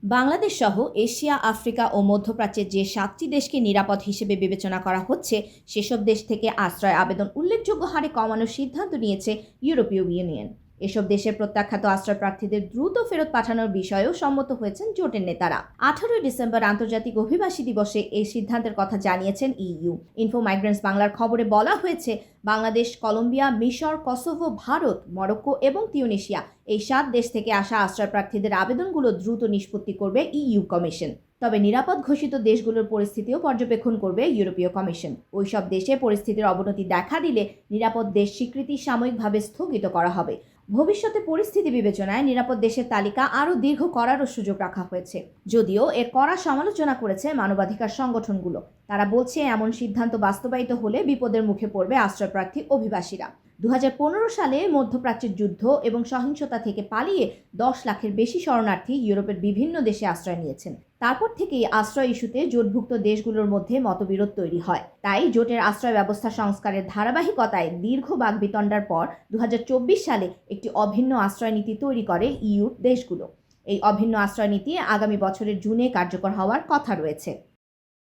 বাংলাদেশ সহ Asia, Africa ও মধ্যপ্রাচ্যের যে ৭টি দেশকে নিরাপদ হিসেবে বিবেচনা করা হচ্ছে, সেসব দেশ থেকে আশ্রয় আবেদন উল্লেখযোগ্য হারে কমানোর সিদ্ধান্ত নিয়েছে ইউরোপীয় ইউনিয়ন। এসব দেশের প্রত্যাখ্যাত আশ্রয় প্রার্থীদের দ্রুত ফেরত পাঠানোর বিষয়েও সম্মত হয়েছেন জোটের নেতারা। 18 ডিসেম্বর আন্তর্জাতিক অভিবাসী দিবসে এই সিদ্ধান্তের কথা জানিয়েছেন ইইউ। ইনফো মাইগ্রেন্টস বাংলার খবরে বলা হয়েছে, বাংলাদেশ, কলম্বিয়া, মিশর, কসোভো, ভারত, মরক্কো এবং তিউনিসিয়া এই 7 দেশ থেকে আসা আশ্রয় প্রার্থীদের আবেদনগুলো দ্রুত নিষ্পত্তি করবে ইইউ কমিশন। তবে নিরাপদ ঘোষিত দেশগুলোর পরিস্থিতিও পর্যবেক্ষণ করবে ইউরোপীয় কমিশন। ওইসব দেশে পরিস্থিতির অবনতি দেখা দিলে নিরাপদ দেশ স্বীকৃতি সাময়িকভাবে স্থগিত করা হবে। ভবিষ্যতে পরিস্থিতি বিবেচনায় নিরাপদ দেশের তালিকা আরও দীর্ঘ করারও সুযোগ রাখা হয়েছে, যদিও এর কড়া সমালোচনা করেছে মানবাধিকার সংগঠনগুলো। তারা বলছে, এমন সিদ্ধান্ত বাস্তবায়িত হলে বিপদের মুখে পড়বে আশ্রয়প্রার্থী অভিবাসীরা। 2015 সালে মধ্যপ্রাচ্যের যুদ্ধ এবং সহিংসতা থেকে পালিয়ে 10 লাখের বেশি শরণার্থী ইউরোপের বিভিন্ন দেশে আশ্রয় নিয়েছেন। তারপর থেকেই আশ্রয় ইস্যুতে জোটভুক্ত দেশগুলোর মধ্যে মতবিরোধ তৈরি হয়। তাই জোটের আশ্রয় ব্যবস্থা সংস্কারের ধারাবাহিকতায় দীর্ঘ বাকবিতণ্ডার পর 2024 সালে একটি অভিন্ন আশ্রয় নীতি তৈরি করে ইইউর দেশগুলো। এই অভিন্ন আশ্রয় নীতি আগামী বছরের জুনে কার্যকর হওয়ার কথা রয়েছে।